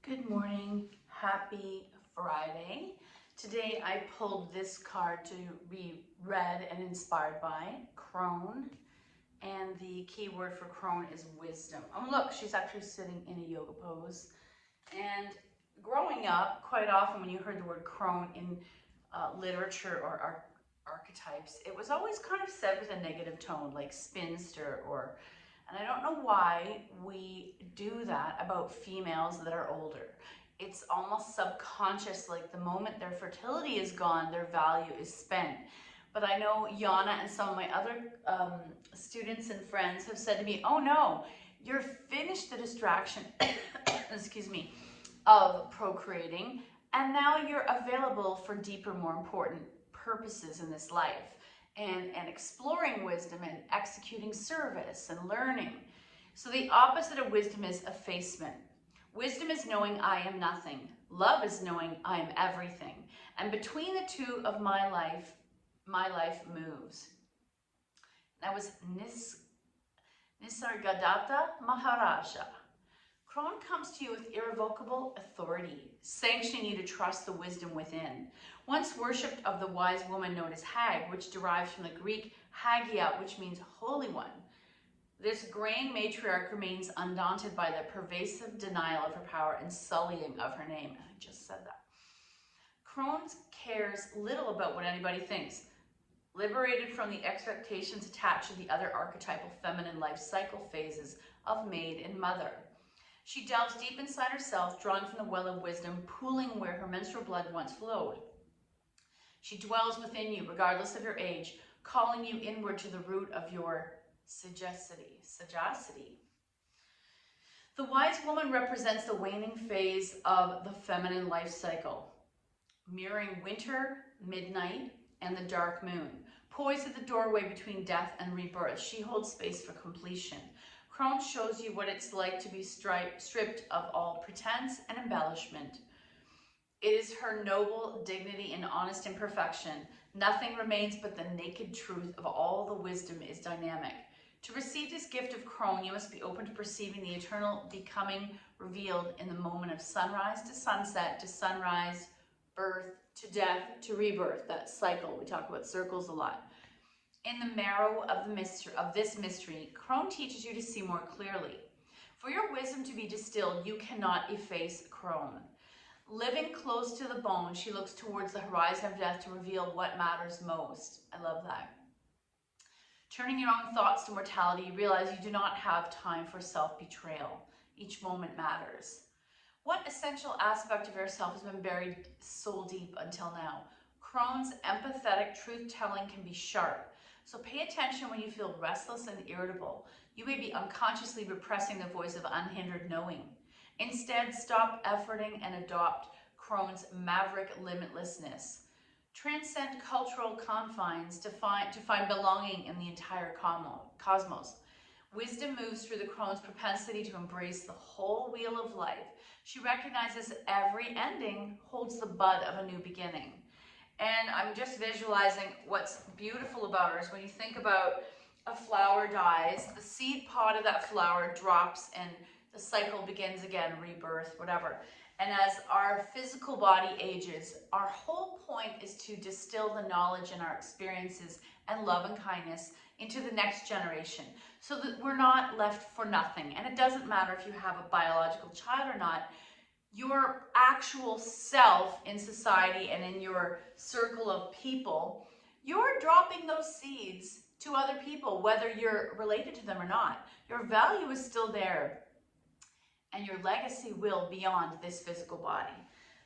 Good morning, happy Friday. Today I pulled this card to be read and inspired by Crone, and the key word for Crone is wisdom. Oh look, she's actually sitting in a yoga pose. And growing up, quite often when you heard the word Crone in literature or archetypes, it was always kind of said with a negative tone, like spinster and I don't know why we do that about females that are older. It's almost subconscious, like the moment their fertility is gone, their value is spent. But I know Yana and some of my other students and friends have said to me, oh no, you're finished the distraction, excuse me, of procreating, and now you're available for deeper, more important purposes in this life. And exploring wisdom and executing service and learning. So the opposite of wisdom is effacement. Wisdom is knowing I am nothing. Love is knowing I am everything. And between the two of my life moves. That was Nisargadatta Maharaja. Crone comes to you with irrevocable authority, sanctioning you to trust the wisdom within. Once worshipped of the wise woman known as Hag, which derives from the Greek Hagia, which means holy one, this graying matriarch remains undaunted by the pervasive denial of her power and sullying of her name. I just said that. Crone cares little about what anybody thinks. Liberated from the expectations attached to the other archetypal feminine life cycle phases of maid and mother. She delves deep inside herself, drawing from the well of wisdom, pooling where her menstrual blood once flowed. She dwells within you, regardless of your age, calling you inward to the root of your sagacity. The wise woman represents the waning phase of the feminine life cycle, mirroring winter, midnight, and the dark moon. Poised at the doorway between death and rebirth, she holds space for completion. Crone shows you what it's like to be stripped of all pretense and embellishment. It is her noble dignity and honest imperfection. Nothing remains but the naked truth of all the wisdom is dynamic. To receive this gift of Crone, you must be open to perceiving the eternal becoming revealed in the moment of sunrise to sunset to sunrise, birth to death to rebirth, that cycle. We talk about circles a lot. In the marrow of this mystery, Crone teaches you to see more clearly. For your wisdom to be distilled, you cannot efface Crone. Living close to the bone, she looks towards the horizon of death to reveal what matters most. I love that. Turning your own thoughts to mortality, you realize you do not have time for self-betrayal. Each moment matters. What essential aspect of yourself has been buried soul deep until now? Crone's empathetic truth-telling can be sharp. So pay attention when you feel restless and irritable. You may be unconsciously repressing the voice of unhindered knowing. Instead, stop efforting and adopt Crone's maverick limitlessness. Transcend cultural confines to find belonging in the entire cosmos. Wisdom moves through the Crone's propensity to embrace the whole wheel of life. She recognizes every ending holds the bud of a new beginning. And I'm just visualizing what's beautiful about her is when you think about a flower dies, the seed pod of that flower drops and the cycle begins again, rebirth, whatever. And as our physical body ages, our whole point is to distill the knowledge and our experiences and love and kindness into the next generation so that we're not left for nothing. And it doesn't matter if you have a biological child or not. Your actual self in society and in your circle of people, you're dropping those seeds to other people, whether you're related to them or not. Your value is still there, and your legacy will beyond this physical body.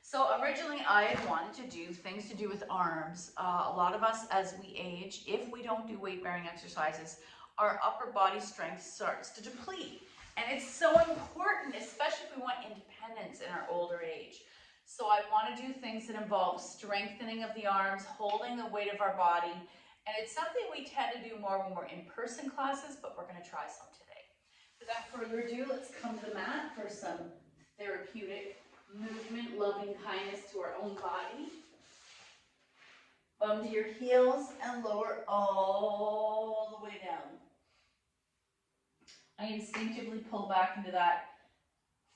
So originally I had wanted to do things to do with arms. A lot of us as we age, if we don't do weight-bearing exercises, our upper body strength starts to deplete. And it's so important, especially if we want independence in our older age. So I want to do things that involve strengthening of the arms, holding the weight of our body. And it's something we tend to do more when we're in person classes, but we're going to try some today. Without further ado, let's come to the mat for some therapeutic movement, loving kindness to our own body. Bum to your heels and lower all the way down. I instinctively pull back into that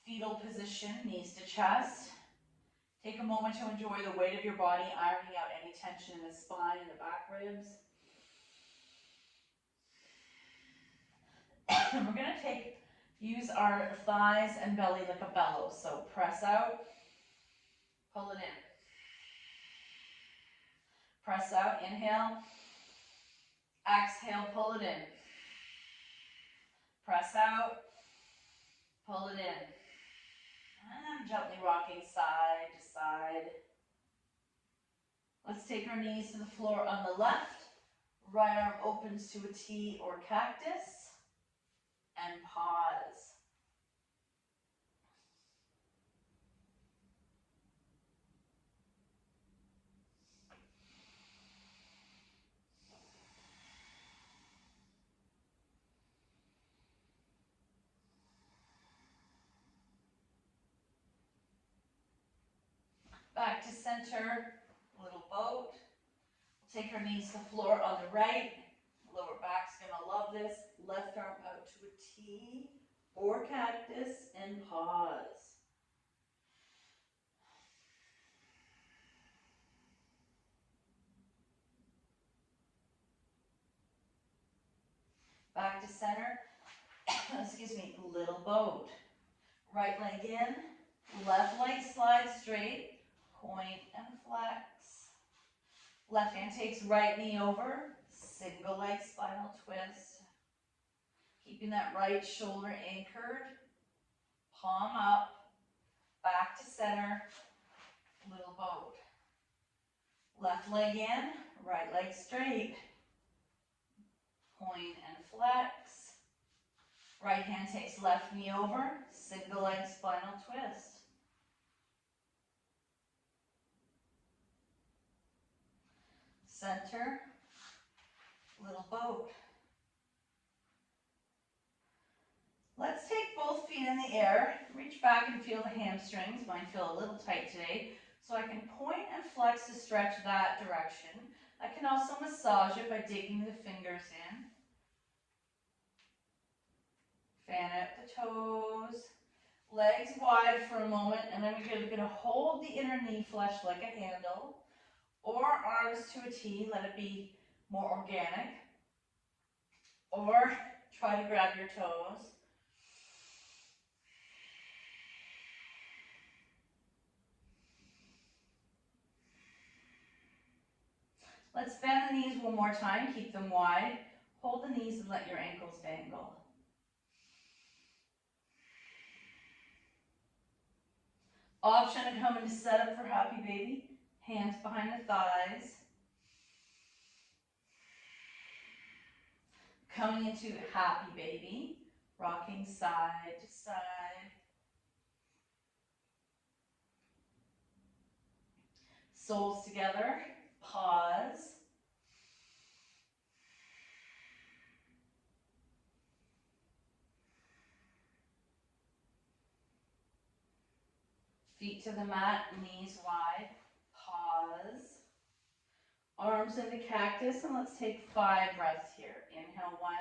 Fetal position, knees to chest. Take a moment to enjoy the weight of your body, ironing out any tension in the spine and the back ribs. And we're going to use our thighs and belly like a bellow. So press out, pull it in. Press out, inhale. Exhale, pull it in. Press out, pull it in. And gently rocking side to side. Let's take our knees to the floor on the left. Right arm opens to a T or cactus. And pause. Back to center, little boat. We'll take our knees to the floor on the right. Lower back's gonna love this. Left arm out to a T or cactus and pause. Back to center, excuse me, little boat. Right leg in, left leg slides straight, point and flex. Left hand takes right knee over, single leg spinal twist. Keeping that right shoulder anchored, palm up, back to center, little boat. Left leg in, right leg straight, point and flex. Right hand takes left knee over, single leg spinal twist. Center, little boat. Let's take both feet in the air, reach back and feel the hamstrings. Mine feel a little tight today, so I can point and flex to stretch that direction. I can also massage it by digging the fingers in. Fan out the toes, legs wide for a moment, and then we're going to hold the inner knee flesh like a handle, or arms to a T, let it be more organic, or try to grab your toes. Let's bend the knees one more time, keep them wide, hold the knees and let your ankles dangle. Option to come into setup for happy baby. Hands behind the thighs. Coming into happy baby. Rocking side to side. Soles together. Pause. Feet to the mat, knees wide. Pause. Arms into cactus, and let's take 5 breaths here. Inhale 1.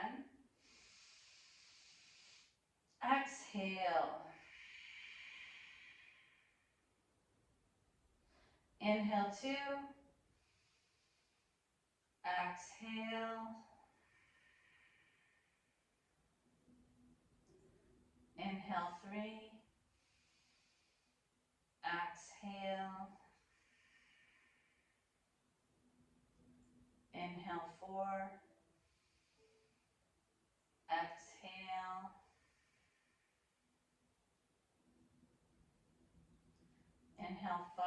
Exhale. Inhale 2. Exhale. Inhale 3. Exhale. Inhale 4. Exhale. Inhale 5.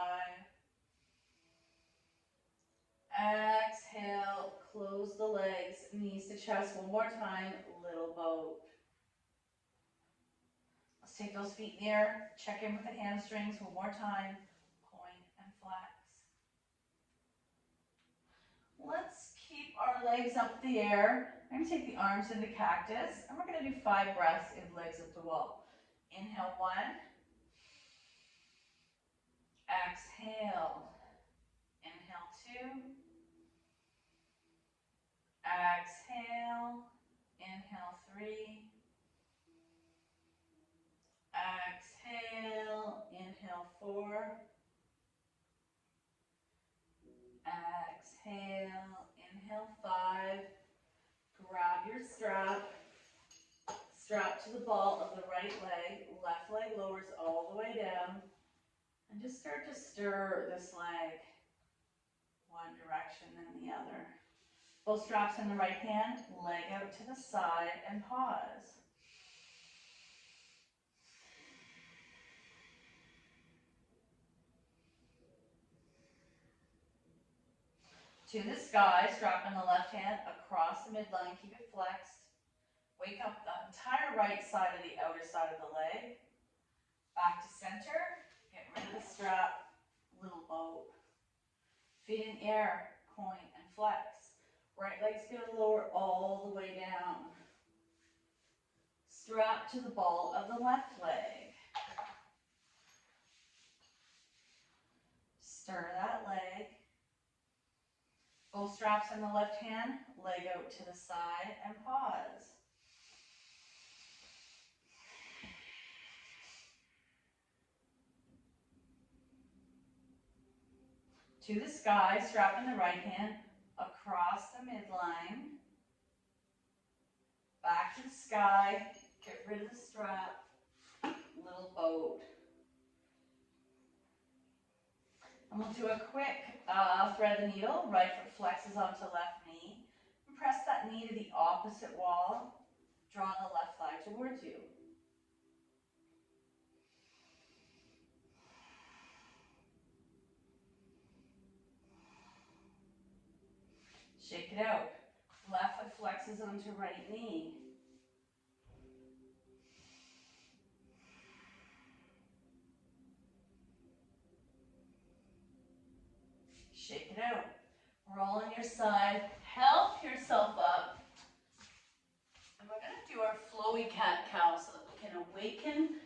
Exhale, close the legs, knees to chest one more time, little boat. Let's take those feet in the air, check in with the hamstrings one more time, point and flex. Let's keep our legs up in the air. I'm going to take the arms into cactus, and we're going to do 5 breaths in legs up the wall. Inhale 1. Exhale. Inhale 2. Exhale. Inhale 3. Inhale, 5. Grab your strap. Strap to the ball of the right leg. Left leg lowers all the way down. And just start to stir this leg one direction then the other. Both straps in the right hand, leg out to the side, and pause. To the sky, strap in the left hand across the midline, keep it flexed. Wake up the entire right side of the outer side of the leg. Back to center, get rid of the strap, little boat. Feet in air, point and flex. Right leg's gonna lower all the way down. Strap to the ball of the left leg. Stir that leg. Both straps in the left hand, leg out to the side, and pause. To the sky, strap in the right hand, across the midline. Back to the sky, get rid of the strap, little boat. And we'll do a quick thread the needle. Right foot flexes onto left knee. And press that knee to the opposite wall. Draw the left thigh towards you. Shake it out. Left foot flexes onto right knee. Shake it out. Roll on your side. Help yourself up. And we're going to do our flowy cat-cow so that we can awaken.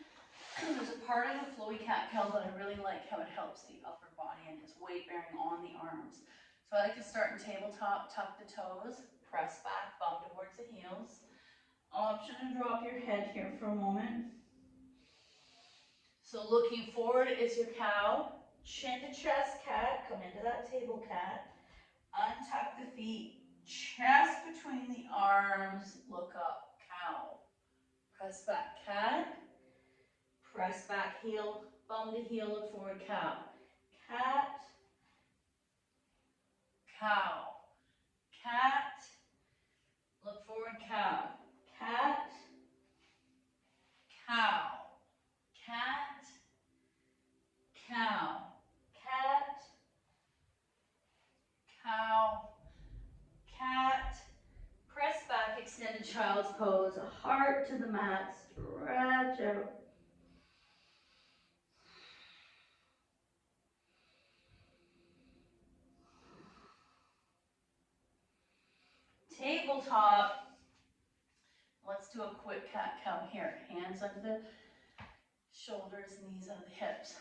There's a part of the flowy cat-cow that I really like how it helps the upper body and it's weight bearing on the arms. So I like to start in tabletop, tuck the toes, press back, bump towards the heels. Option to drop your head here for a moment. So looking forward is your cow. Chin to chest cat, come into that table cat. Untuck the feet, chest between the arms, look up, cow. Press back, cat. Press back, heel, bum to heel, look forward, cow. Cat, cow. Cat, look forward, cow. Cat, cow. Cat, cow. Cat, cow, cat. Press back, extended child's pose. Heart to the mat, stretch out. Tabletop. Let's do a quick cat-cow here. Hands under the shoulders, knees under the hips.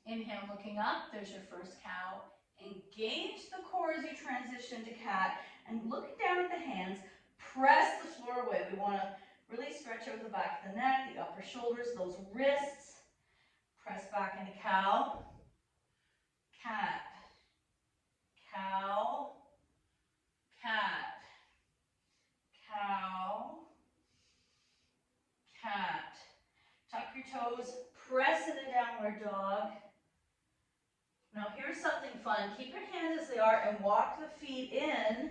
Inhale, looking up. There's your first cow. Engage the core as you transition to cat. And looking down at the hands, press the floor away. We want to really stretch out the back of the neck, the upper shoulders, those wrists. Press back into cow. Cat. Cow. Cat. Cow. Cat. Tuck your toes. Press into downward dog. Now here's something fun. Keep your hands as they are and walk the feet in.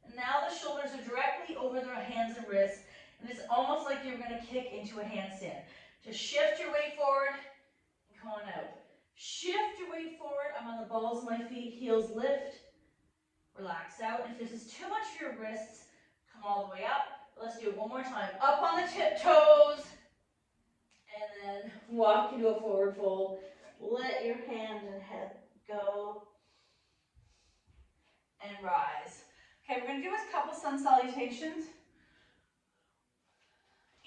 And now the shoulders are directly over the hands and wrists. And it's almost like you're going to kick into a handstand. Just shift your weight forward and come on out. Shift your weight forward. I'm on the balls of my feet. Heels lift. Relax out. And if this is too much for your wrists, come all the way up. Let's do it one more time. Up on the tiptoes. And then walk into a forward fold. Let your hands and head go. And rise. Okay, we're going to do a couple sun salutations.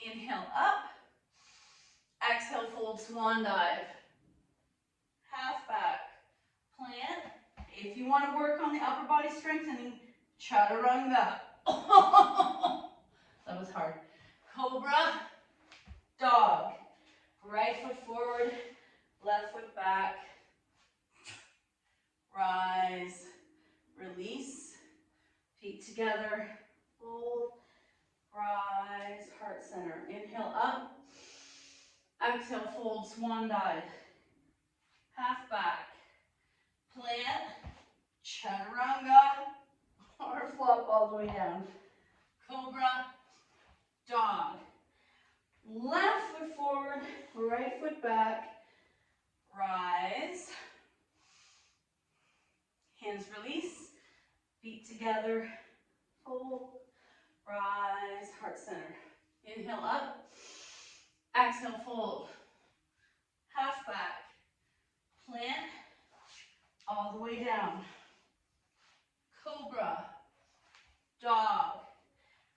Inhale up. Exhale, fold swan dive. Half back. Plant. If you want to work on the upper body strengthening, chaturanga. That was hard. Cobra. Dog. Right foot forward. Left foot back. Rise. release, feet together, fold, rise, heart center. Inhale up, exhale, fold, swan dive, half back, plant, chaturanga, or flop all the way down. Cobra, dog. Left foot forward, right foot back, rise. Hands release, feet together, fold, rise, heart center. Inhale up, exhale, fold, half back, plant, all the way down. Cobra, dog.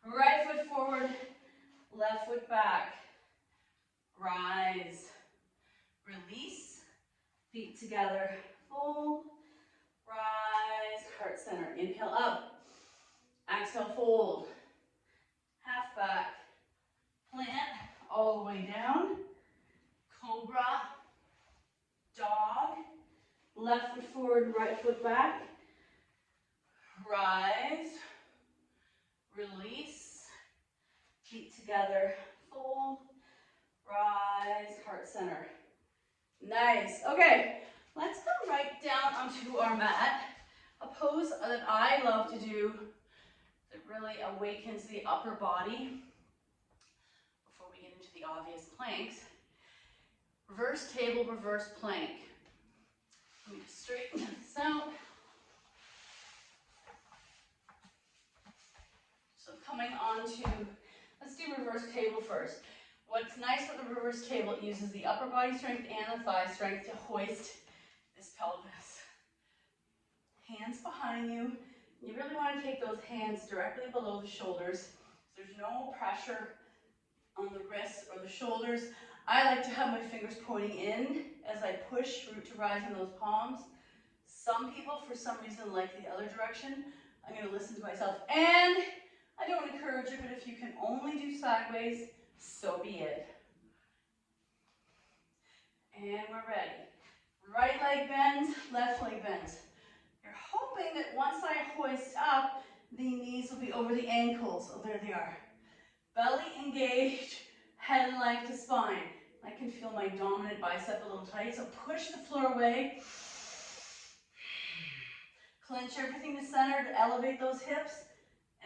Right foot forward, left foot back, rise, release, feet together, fold, rise, heart center. Inhale up, exhale, fold, half back, plant, all the way down. Cobra, dog, left foot forward, right foot back, rise, release, feet together, fold, rise, heart center. Nice. Okay, let's go right down onto our mat. A pose that I love to do that really awakens the upper body before we get into the obvious planks. Reverse table, reverse plank. Let me just straighten this out. So coming on to, let's do reverse table first. What's nice with the reverse table, it uses the upper body strength and the thigh strength to hoist this pelvis. Hands behind you. You really want to take those hands directly below the shoulders. So there's no pressure on the wrists or the shoulders. I like to have my fingers pointing in as I push root to rise in those palms. Some people, for some reason, like the other direction. I'm going to listen to myself. And I don't encourage it, but if you can only do sideways, so be it. And we're ready. Right leg bends, left leg bends. You're hoping that once I hoist up, the knees will be over the ankles. Oh, there they are. Belly engaged, head and leg to spine. I can feel my dominant bicep a little tight, so push the floor away. Clench everything to center to elevate those hips,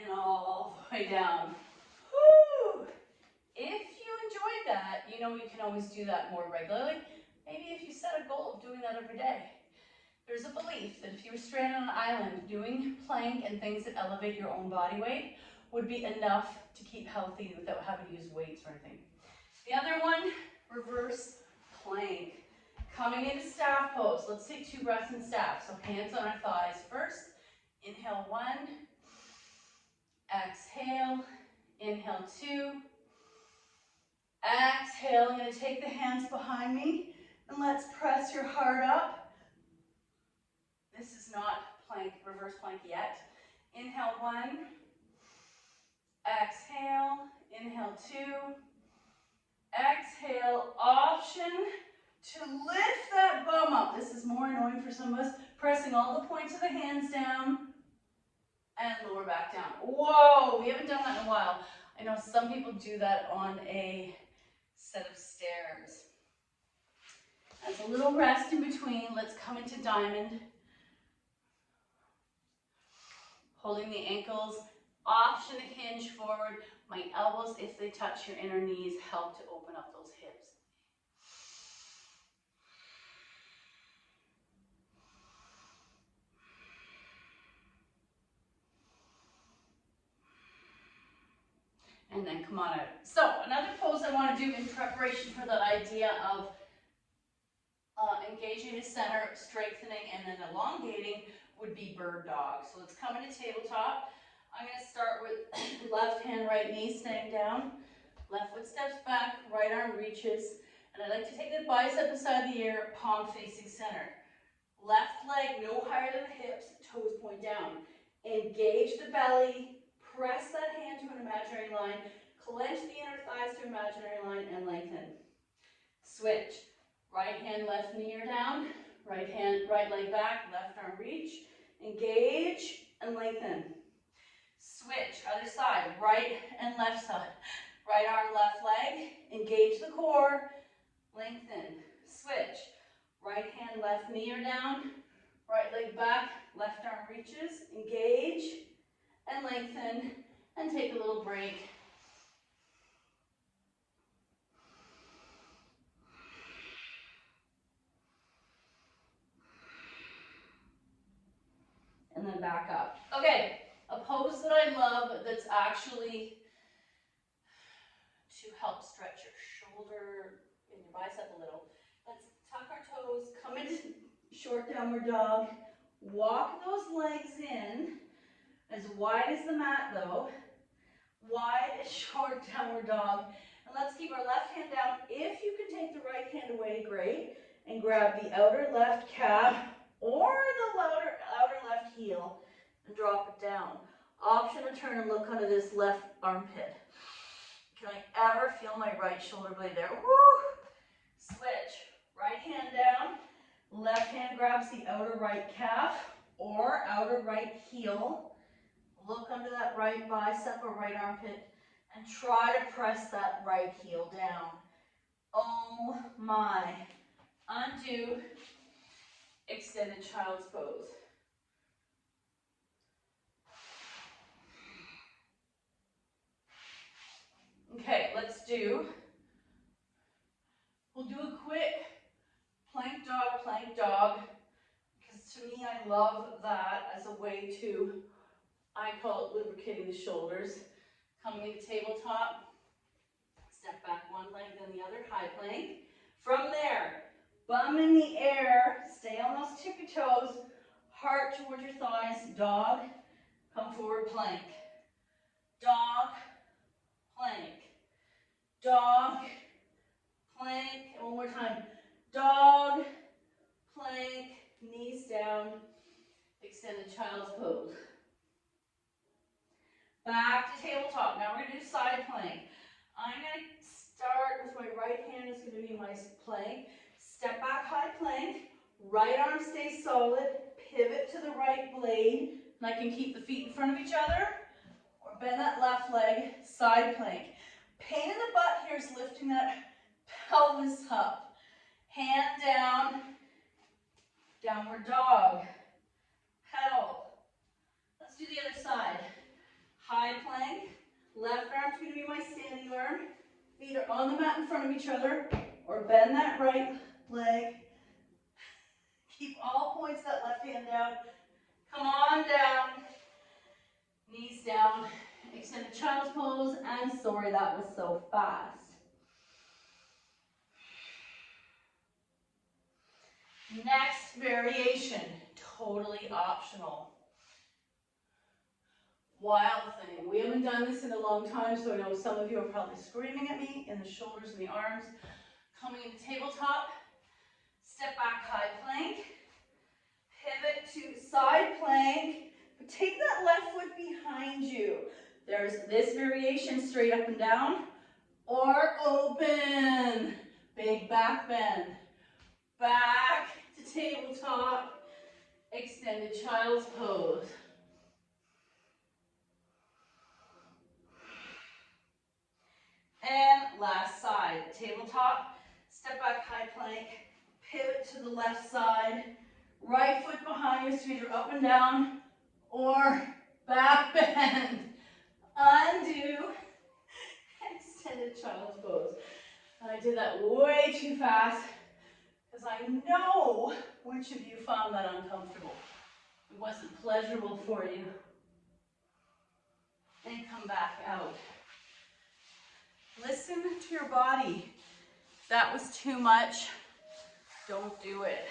and all the way down. Woo! If you enjoyed that, you know you can always do that more regularly. Maybe if you set a goal of doing that every day. There's a belief that if you were stranded on an island, doing plank and things that elevate your own body weight would be enough to keep healthy without having to use weights or anything. The other one, reverse plank. Coming into staff pose. Let's take 2 breaths in staff. So hands on our thighs first. Inhale 1. Exhale. Inhale 2. Exhale. I'm going to take the hands behind me and let's press your heart up. This is not plank, reverse plank yet. Inhale 1. Exhale. Inhale 2. Exhale. Option to lift that bum up. This is more annoying for some of us. Pressing all the points of the hands down and lower back down. Whoa, we haven't done that in a while. I know some people do that on a set of stairs. As a little rest in between, let's come into diamond. Holding the ankles, option to hinge forward. My elbows, if they touch your inner knees, help to open up those hips. And then come on out. So another pose I want to do in preparation for that idea of engaging the center, strengthening, and then elongating would be bird dog. So let's come into tabletop. I'm going to start with left hand, right knee staying down. Left foot steps back, right arm reaches. And I like to take the bicep beside the ear, palm facing center. Left leg no higher than the hips, toes point down. Engage the belly, press that hand to an imaginary line, clench the inner thighs to imaginary line, and lengthen. Switch. Right hand, left knee are down. Right leg back, left arm reach. Engage and lengthen. Switch, other side, right and left side. Right arm, left leg, engage the core, lengthen. Switch, right hand, left knee are down, right leg back, left arm reaches, engage and lengthen, and take a little break. And then back up. Okay, a pose that I love that's actually to help stretch your shoulder and your bicep a little. Let's tuck our toes, come into short downward dog, walk those legs in as wide as the mat though, wide as short downward dog. And let's keep our left hand down. If you can take the right hand away, great, and grab the outer left calf or the outer left heel and drop it down. Option to turn and look under this left armpit. Can I ever feel my right shoulder blade there? Woo! Switch. Right hand down. Left hand grabs the outer right calf or outer right heel. Look under that right bicep or right armpit and try to press that right heel down. Oh my. Undo. Extended child's pose. Okay, we'll do a quick plank dog, because to me I love that as a way to, I call it lubricating the shoulders. Coming into tabletop, step back one leg, then the other, high plank. From there, bum in the air, stay on those tippy toes, heart towards your thighs, dog, come forward, plank. Dog, plank. Dog, plank, and one more time. Dog, plank, knees down, extended child's pose. Back to tabletop. Now we're going to do side plank. I'm going to start with my right hand is going to be my plank. Step back, high plank. Right arm stays solid. Pivot to the right blade. And I can keep the feet in front of each other. Or bend that left leg, side plank. Pain in the butt here is lifting that pelvis up. Hand down, downward dog. Pedal. Let's do the other side. High plank. Left arm's going to be my standing arm. Feet are on the mat in front of each other. Or bend that right leg. Keep all points of that left hand down. Come on down. Knees down. Extended child's pose. And sorry, that was so fast. Next variation, totally optional. Wild thing. We haven't done this in a long time, so I know some of you are probably screaming at me in the shoulders and the arms. Coming into tabletop, step back, high plank, pivot to side plank, but take that left foot behind you. There's this variation, straight up and down, or open, big back bend. Back to tabletop, extended child's pose. And last side, tabletop, step back, high plank, pivot to the left side, right foot behind you, so either up and down or back bend. Undo, extended child's pose. And I did that way too fast because I know which of you found that uncomfortable. It wasn't pleasurable for you. And come back out. Listen to your body. If that was too much, don't do it.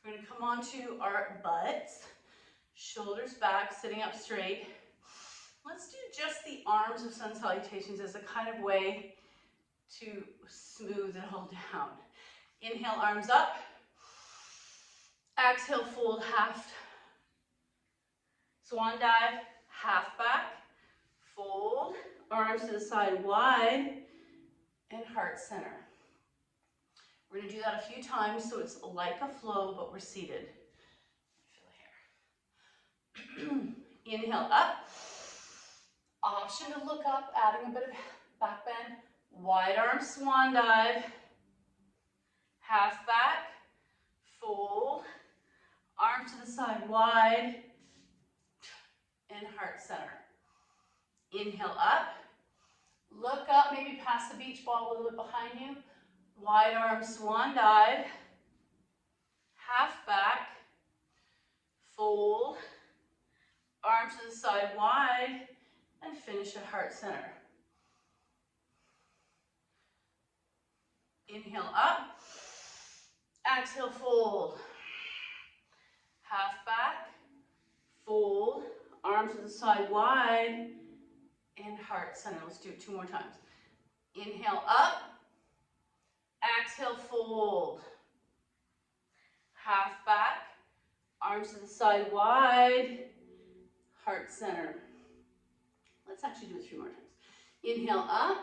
We're going to come onto our butts, shoulders back, sitting up straight. Let's do just the arms of sun salutations as a kind of way to smooth it all down. Inhale, arms up. Exhale, fold half. Swan dive, half back, fold. Arms to the side wide, and heart center. We're going to do that a few times so it's like a flow, but we're seated. Feel here. Inhale up. Option to look up, adding a bit of back bend. Wide arm swan dive. Half back. Fold. Arm to the side wide. And heart center. Inhale up. Look up, maybe pass the beach ball a little bit behind you. Wide arm swan dive. Half back. Fold. Arm to the side wide. And finish at heart center. Inhale up. Exhale, fold. Half back. Fold. Arm to the side wide. And heart center. Let's do it 2 more times. Inhale up. Exhale, fold. Half back. Arms to the side wide. Heart center. Let's actually do it 3 more times. Inhale up.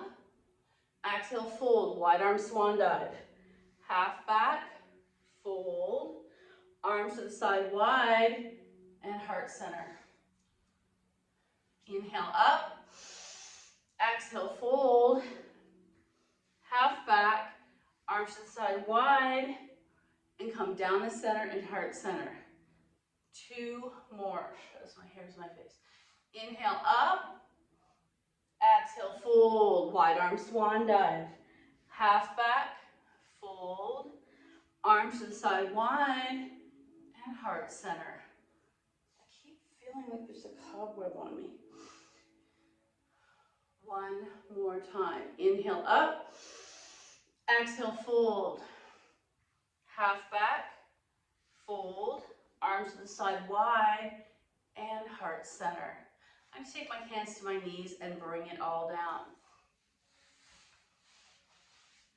Exhale, fold. Wide arm swan dive. Half back. Fold. Arms to the side wide. And heart center. Inhale up. Exhale, fold. Half back. Arms to the side wide. And come down the center and heart center. 2 more. Here's my face. Inhale up. Exhale, fold. Wide arm swan dive. Half back. Fold. Arms to the side wide. And heart center. I keep feeling like there's a cobweb on me. 1 more time. Inhale up. Exhale, fold. Half back. Fold. Arms to the side wide. And heart center. I'm going to take my hands to my knees and bring it all down.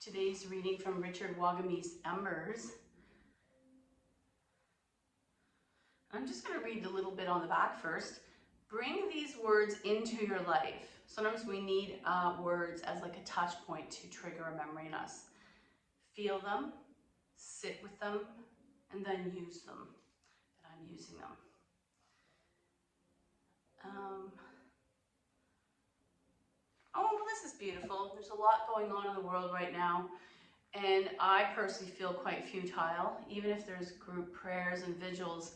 Today's reading from Richard Wagame's Embers. I'm just going to read a little bit on the back first. Bring these words into your life. Sometimes we need words as like a touch point to trigger a memory in us. Feel them, sit with them, and then use them. And I'm using them. Oh, well, this is beautiful. There's a lot going on in the world right now, and I personally feel quite futile. Even if there's group prayers and vigils,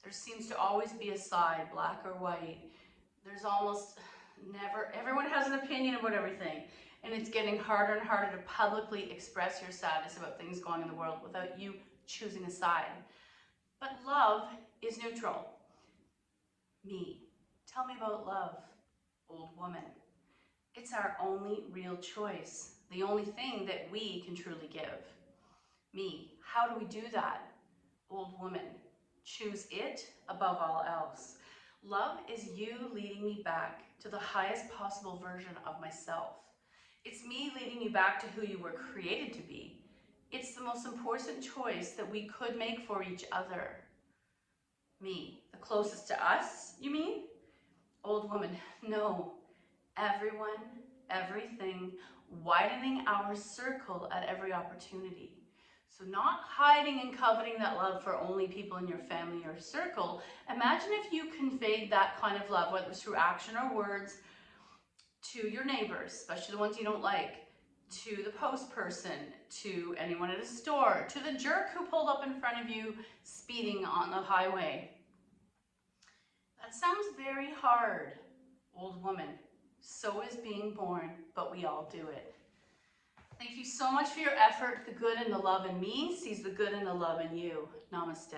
there seems to always be a side, black or white. There's almost never, everyone has an opinion about everything, and it's getting harder and harder to publicly express your sadness about things going in the world without you choosing a side. But love is neutral. Me. Tell me about love, old woman. It's our only real choice, the only thing that we can truly give. Me. How do we do that? Old woman. Choose it above all else. Love is you leading me back to the highest possible version of myself. It's me leading you back to who you were created to be. It's the most important choice that we could make for each other. Me. The closest to us, you mean? Old woman, no. Everyone, everything, widening our circle at every opportunity. So not hiding and coveting that love for only people in your family or circle. Imagine if you conveyed that kind of love, whether it's through action or words, to your neighbors, especially the ones you don't like, to the post person, to anyone at a store, to the jerk who pulled up in front of you speeding on the highway. That sounds very hard, old woman. So is being born, but we all do it. Thank you so much for your effort. The good and the love in me sees the good and the love in you. Namaste.